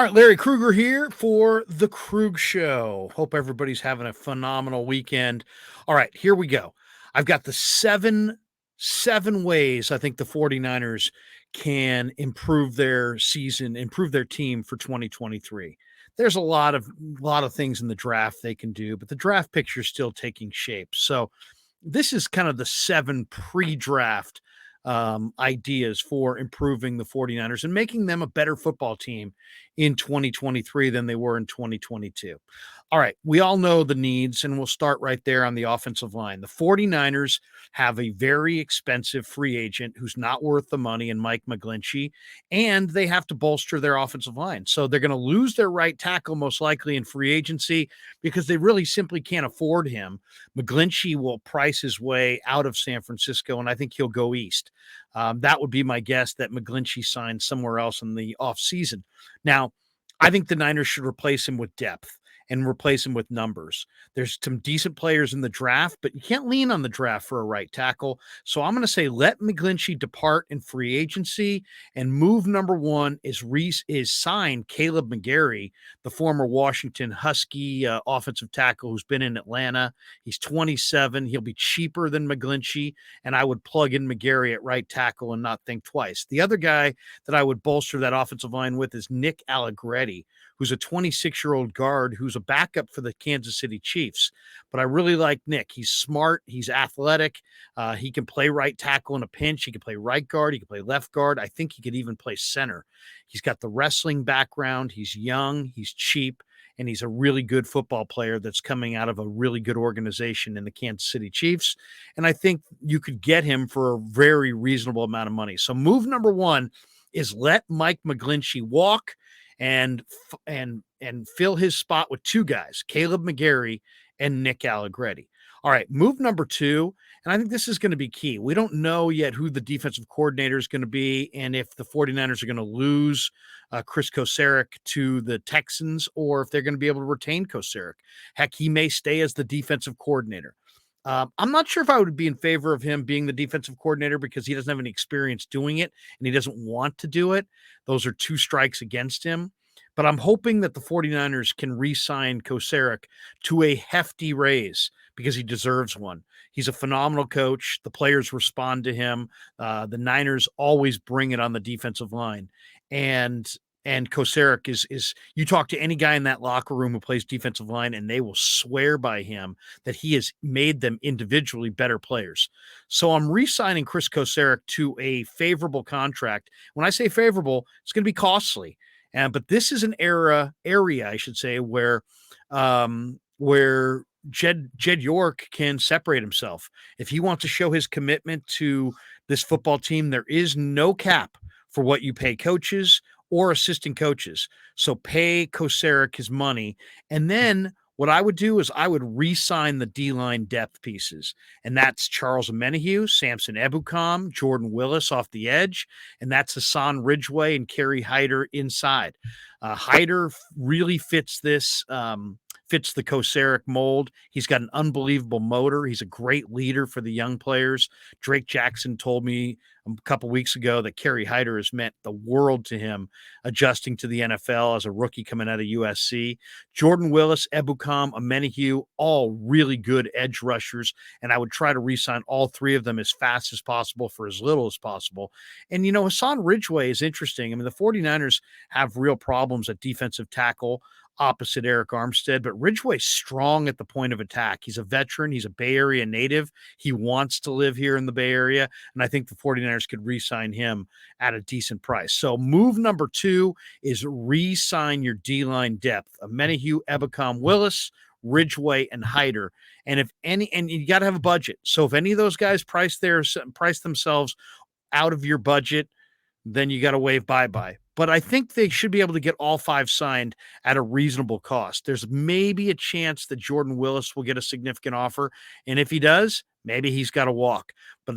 All right, Larry Krueger here for the Krug Show. Hope everybody's having a phenomenal weekend. All right, here we go. I've got the seven ways I think the 49ers can improve their season, improve their team for 2023. There's a lot of things in the draft they can do, but the draft picture is still taking shape. So this is kind of the seven pre-draft ideas for improving the 49ers and making them a better football team in 2023 than they were in 2022. All right, we all know the needs, and we'll start right there on the offensive line. The 49ers have a very expensive free agent who's not worth the money in Mike McGlinchey, and they have to bolster their offensive line. So they're going to lose their right tackle most likely in free agency because they really simply can't afford him. McGlinchey will price his way out of San Francisco, and I think he'll go east. That would be my guess that McGlinchey signs somewhere else in the offseason. Now, I think the Niners should replace him with depth and replace him with numbers. There's some decent players in the draft, but you can't lean on the draft for a right tackle. So I'm going to say let McGlinchey depart in free agency, and move number one is sign Caleb McGarry, the former Washington Husky offensive tackle who's been in Atlanta. He's 27. He'll be cheaper than McGlinchey, and I would plug in McGarry at right tackle and not think twice. The other guy that I would bolster that offensive line with is Nick Allegretti, who's a 26-year-old guard who's a backup for the Kansas City Chiefs. But I really like Nick. He's smart. He's athletic. He can play right tackle in a pinch. He can play right guard. He can play left guard. I think he could even play center. He's got the wrestling background. He's young. He's cheap. And he's a really good football player that's coming out of a really good organization in the Kansas City Chiefs. And I think you could get him for a very reasonable amount of money. So move number one is let Mike McGlinchey walk and fill his spot with two guys, Caleb McGarry and Nick Allegretti. All right, move number two, and I think this is going to be key. We don't know yet who the defensive coordinator is going to be and if the 49ers are going to lose Chris Kocurek to the Texans or if they're going to be able to retain Kocurek. Heck, he may stay as the defensive coordinator. I'm not sure if I would be in favor of him being the defensive coordinator because he doesn't have any experience doing it and he doesn't want to do it. Those are two strikes against him. But I'm hoping that the 49ers can re-sign Kocurek to a hefty raise because he deserves one. He's a phenomenal coach. The players respond to him. The Niners always bring it on the defensive line. And Kocurek is you talk to any guy in that locker room who plays defensive line, and they will swear by him that he has made them individually better players. So I'm re-signing Chris Kocurek to a favorable contract. When I say favorable, it's going to be costly. But this is an area, I should say, where Jed York can separate himself. If he wants to show his commitment to this football team, there is no cap for what you pay coaches or assistant coaches. So pay Kocurek his money. And then what I would do is I would re-sign the D-line depth pieces. And that's Charles Omenihu, Samson Ebukam, Jordan Willis off the edge. And that's Hassan Ridgeway and Kerry Hyder inside. Hyder really fits this fits the Kocurek mold. He's got an unbelievable motor. He's a great leader for the young players. Drake Jackson told me a couple weeks ago that Kerry Hyder has meant the world to him adjusting to the NFL as a rookie coming out of USC. Jordan Willis, Ebukam, Omenihu, all really good edge rushers, and I would try to re-sign all three of them as fast as possible for as little as possible. And, Hassan Ridgeway is interesting. I mean, the 49ers have real problems at defensive tackle opposite Eric Armstead, but Ridgeway's strong at the point of attack. He's a veteran. He's a Bay Area native. He wants to live here in the Bay Area, and I think the 49ers could re-sign him at a decent price. So move number two is re-sign your D-line depth. Omenihu, Ebukam, Willis, Ridgeway, and Hyder. And you got to have a budget. So if any of those guys price themselves out of your budget, then you got to wave bye-bye. But I think they should be able to get all five signed at a reasonable cost. There's maybe a chance that Jordan Willis will get a significant offer. And if he does, maybe he's got to walk. But,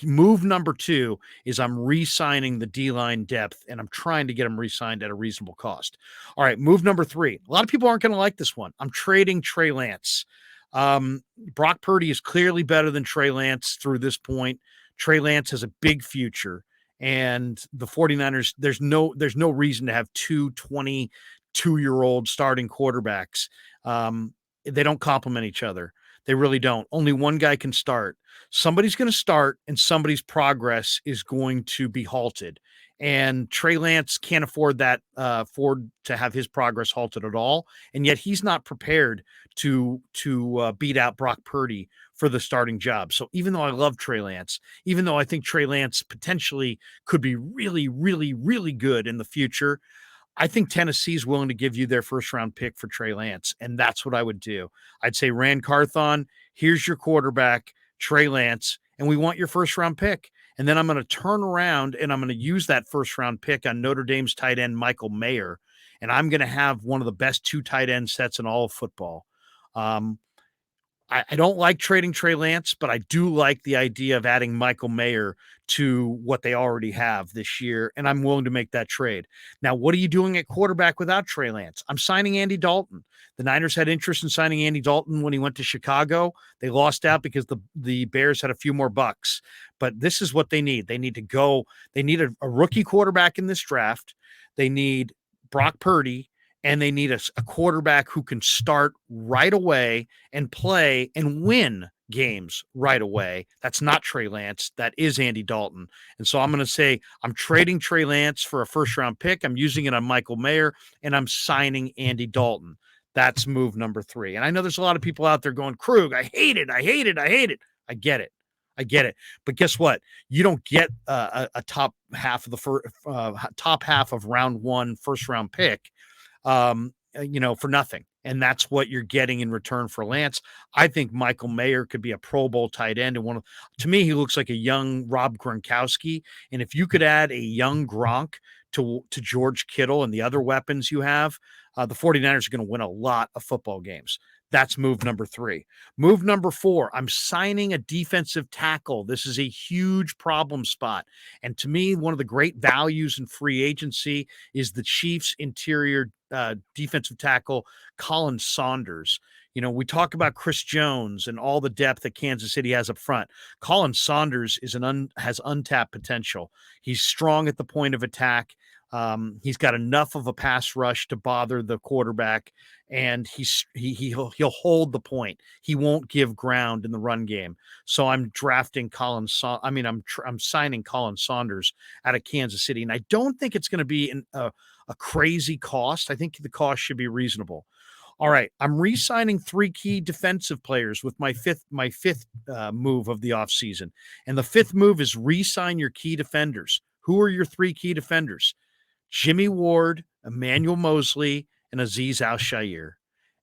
move number two is I'm re-signing the D-line depth, and I'm trying to get him re-signed at a reasonable cost. All right, move number three. A lot of people aren't going to like this one. I'm trading Trey Lance. Brock Purdy is clearly better than Trey Lance through this point. Trey Lance has a big future. And the 49ers, there's no reason to have two 22-year-old starting quarterbacks. They don't complement each other. They really don't. Only one guy can start. Somebody's going to start, and somebody's progress is going to be halted. And Trey Lance can't afford to have his progress halted at all. And yet he's not prepared to beat out Brock Purdy for the starting job. So even though I love Trey Lance, even though I think Trey Lance potentially could be really, really, really good in the future, I think Tennessee's willing to give you their first round pick for Trey Lance, and that's what I would do. I'd say, Rand Carthon, here's your quarterback, Trey Lance, and we want your first round pick. And then I'm going to turn around and I'm going to use that first round pick on Notre Dame's tight end, Michael Mayer, and I'm going to have one of the best two tight end sets in all of football. I don't like trading Trey Lance, but I do like the idea of adding Michael Mayer to what they already have this year, and I'm willing to make that trade. Now, what are you doing at quarterback without Trey Lance? I'm signing Andy Dalton. The Niners had interest in signing Andy Dalton when he went to Chicago. They lost out because the Bears had a few more bucks. But this is what they need. They need a rookie quarterback in this draft. They need Brock Purdy, and they need a quarterback who can start right away and play and win games right away. That's not Trey Lance. That is Andy Dalton. And so I'm going to say I'm trading Trey Lance for a first-round pick. I'm using it on Michael Mayer, and I'm signing Andy Dalton. That's move number 3. And I know there's a lot of people out there going, Krug, I hate it. I hate it. I hate it. I get it. I get it. But guess what? You don't get a top half of round 1 first-round pick for nothing. And that's what you're getting in return for Lance. I think Michael Mayer could be a Pro Bowl tight end. And to me, he looks like a young Rob Gronkowski. And if you could add a young Gronk to George Kittle and the other weapons you have, the 49ers are going to win a lot of football games. That's move number 3. Move number 4, I'm signing a defensive tackle. This is a huge problem spot. And to me, one of the great values in free agency is the Chiefs' interior defensive tackle, Colin Saunders. We talk about Chris Jones and all the depth that Kansas City has up front. Colin Saunders has untapped potential. He's strong at the point of attack. He's got enough of a pass rush to bother the quarterback, and he'll hold the point. He won't give ground in the run game. So I'm drafting I'm signing Colin Saunders out of Kansas City, and I don't think it's going to be a crazy cost. I think the cost should be reasonable. All right, I'm re-signing 3 key defensive players with my fifth move of the offseason. And the 5th move is re-sign your key defenders. Who are your 3 key defenders? Jimmy Ward, Emmanuel Mosley, and Azeez Al-Shaair.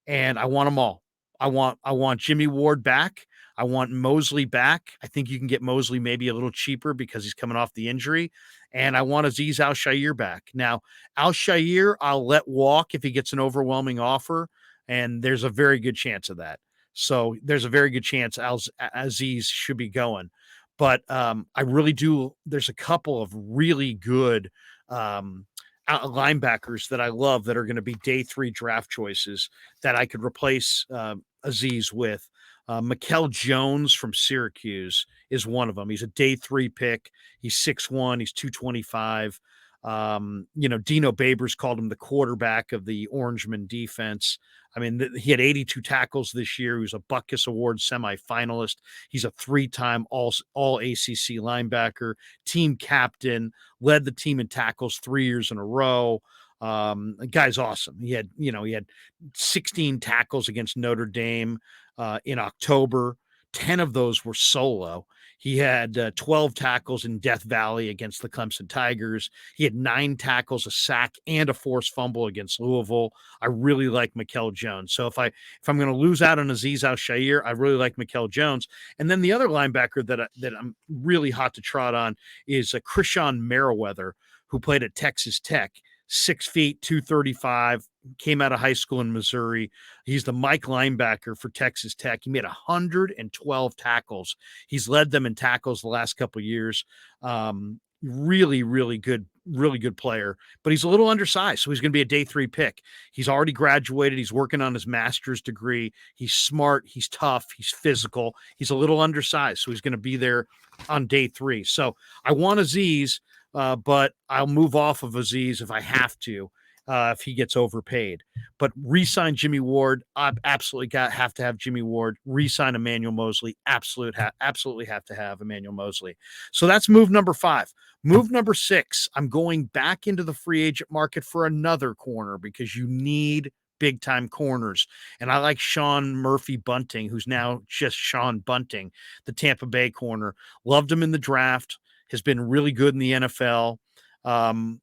And I want them all. I want Jimmy Ward back. I want Mosley back. I think you can get Mosley maybe a little cheaper because he's coming off the injury. And I want Azeez Al-Shaair back. Now, Al-Shaair, I'll let walk if he gets an overwhelming offer, and there's a very good chance of that. So there's a very good chance Azeez should be going. But I really do. There's a couple of really good linebackers that I love that are going to be day 3 draft choices that I could replace Azeez with. Mikel Jones from Syracuse is one of them. He's a day 3 pick. He's 6'1", he's 225. Dino Babers called him the quarterback of the Orangeman defense. I mean, he had 82 tackles this year. He was a Butkus Award semifinalist. He's a 3-time all ACC linebacker, team captain, led the team in tackles 3 years in a row. The guy's awesome. He had 16 tackles against Notre Dame in October. 10 of those were solo. He had 12 tackles in Death Valley against the Clemson Tigers. He had 9 tackles, a sack, and a forced fumble against Louisville. I really like Mikel Jones. So if I'm going to lose out on Azeez Al-Shaair, I really like Mikel Jones. And then the other linebacker that I'm really hot to trot on is Krishan Merriweather, who played at Texas Tech. 6 feet, 235, came out of high school in Missouri. He's the Mike linebacker for Texas Tech. He made 112 tackles. He's led them in tackles the last couple of years. Really, really good player, but he's a little undersized. So he's going to be a day 3 pick. He's already graduated. He's working on his master's degree. He's smart. He's tough. He's physical. He's a little undersized. So he's going to be there on day 3. So I want Azeez, but I'll move off of Aziz if I have to, if he gets overpaid. But re-sign Jimmy Ward. I absolutely have to have Jimmy Ward. Re-sign Emmanuel Mosley. Absolutely have to have Emmanuel Mosley. So that's move number 5. Move number 6, I'm going back into the free agent market for another corner because you need big time corners. And I like Sean Murphy Bunting, who's now just Sean Bunting, the Tampa Bay corner. Loved him in the draft, has been really good in the NFL.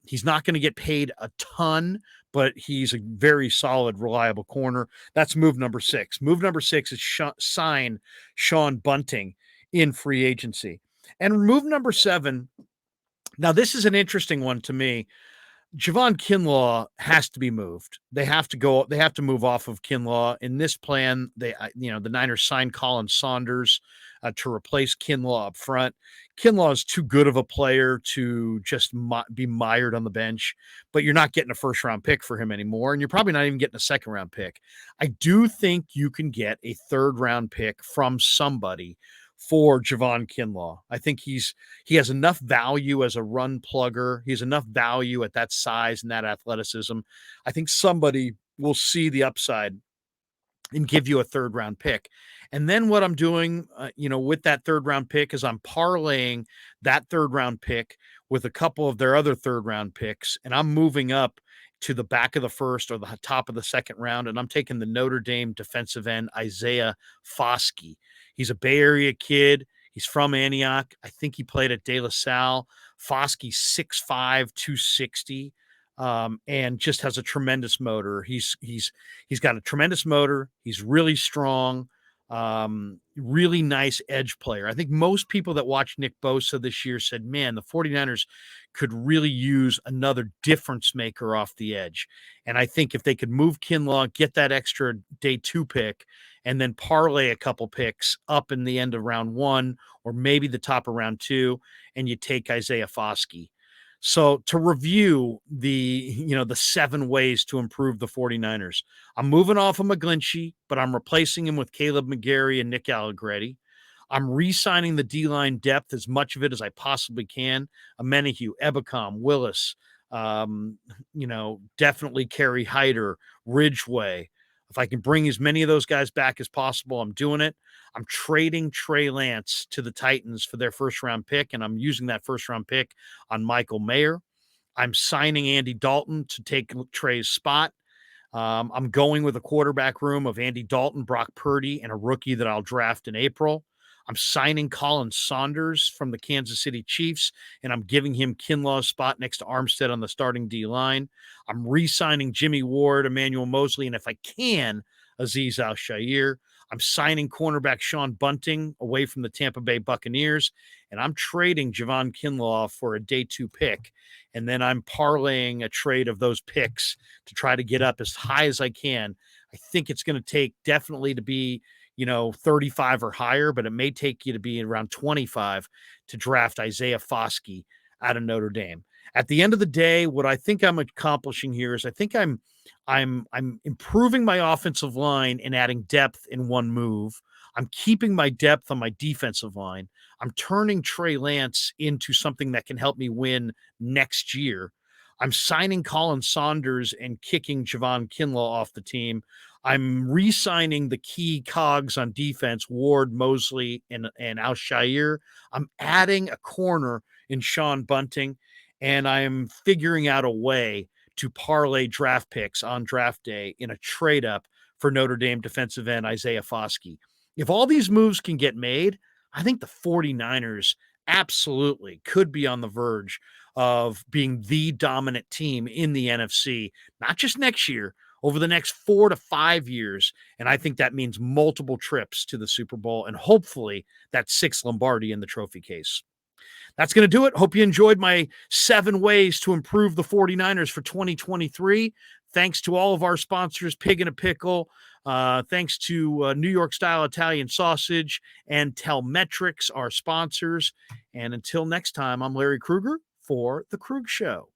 He's not going to get paid a ton, but he's a very solid, reliable corner. That's move number 6. Move number 6 is sign Sean Bunting in free agency. And move number 7, now this is an interesting one to me. Javon Kinlaw has to be moved. They have to move off of Kinlaw. In this plan, the Niners signed Colin Saunders to replace Kinlaw up front. Kinlaw is too good of a player to just be mired on the bench, but you're not getting a first round pick for him anymore, and you're probably not even getting a second round pick. I do think you can get a third round pick from somebody for Javon Kinlaw. I think he has enough value as a run plugger. He has enough value at that size and that athleticism. I think somebody will see the upside and give you a third round pick. And then what I'm doing, with that third round pick is I'm parlaying that third round pick with a couple of their other third round picks, and I'm moving up to the back of the first or the top of the second round, and I'm taking the Notre Dame defensive end Isaiah Foskey. He's a Bay Area kid. He's from Antioch. I think he played at De La Salle. Foskey's 6'5", 260. And just has a tremendous motor. He's got a tremendous motor. He's really strong, really nice edge player. I think most people that watched Nick Bosa this year said, man, the 49ers could really use another difference maker off the edge. And I think if they could move Kinlaw, get that extra day 2 pick, and then parlay a couple picks up in the end of round 1 or maybe the top of round 2, and you take Isaiah Foskey. So to review the 7 ways to improve the 49ers, I'm moving off of McGlinchey, but I'm replacing him with Caleb McGarry and Nick Allegretti. I'm re-signing the D-line depth, as much of it as I possibly can. Amenahue, Ebicom, Willis, definitely Kerry Hyder, Ridgeway. If I can bring as many of those guys back as possible, I'm doing it. I'm trading Trey Lance to the Titans for their first-round pick, and I'm using that first-round pick on Michael Mayer. I'm signing Andy Dalton to take Trey's spot. I'm going with a quarterback room of Andy Dalton, Brock Purdy, and a rookie that I'll draft in April. I'm signing Colin Saunders from the Kansas City Chiefs, and I'm giving him Kinlaw's spot next to Armstead on the starting D-line. I'm re-signing Jimmy Ward, Emmanuel Mosley, and if I can, Aziz Al-Shaair. I'm signing cornerback Sean Bunting away from the Tampa Bay Buccaneers, and I'm trading Javon Kinlaw for a day 2 pick. And then I'm parlaying a trade of those picks to try to get up as high as I can. I think it's going to take definitely to be 35 or higher, but it may take you to be around 25 to draft Isaiah Foskey out of Notre Dame. At the end of the day, what I think I'm accomplishing here is I think I'm improving my offensive line and adding depth in one move. I'm keeping my depth on my defensive line. I'm turning Trey Lance into something that can help me win next year. I'm signing Colin Saunders and kicking Javon Kinlaw off the team. I'm re-signing the key cogs on defense, Ward, Mosley, and Al-Shaair. I'm adding a corner in Sean Bunting, and I'm figuring out a way to parlay draft picks on draft day in a trade-up for Notre Dame defensive end Isaiah Foskey. If all these moves can get made, I think the 49ers absolutely could be on the verge of being the dominant team in the NFC, not just next year, over the next 4 to 5 years. And I think that means multiple trips to the Super Bowl and hopefully that 6th Lombardi in the trophy case. That's going to do it. Hope you enjoyed my 7 ways to improve the 49ers for 2023. Thanks to all of our sponsors, Pig in a Pickle. Thanks to New York Style Italian Sausage and Telmetrics, our sponsors. And until next time, I'm Larry Krueger for The Krueg Show.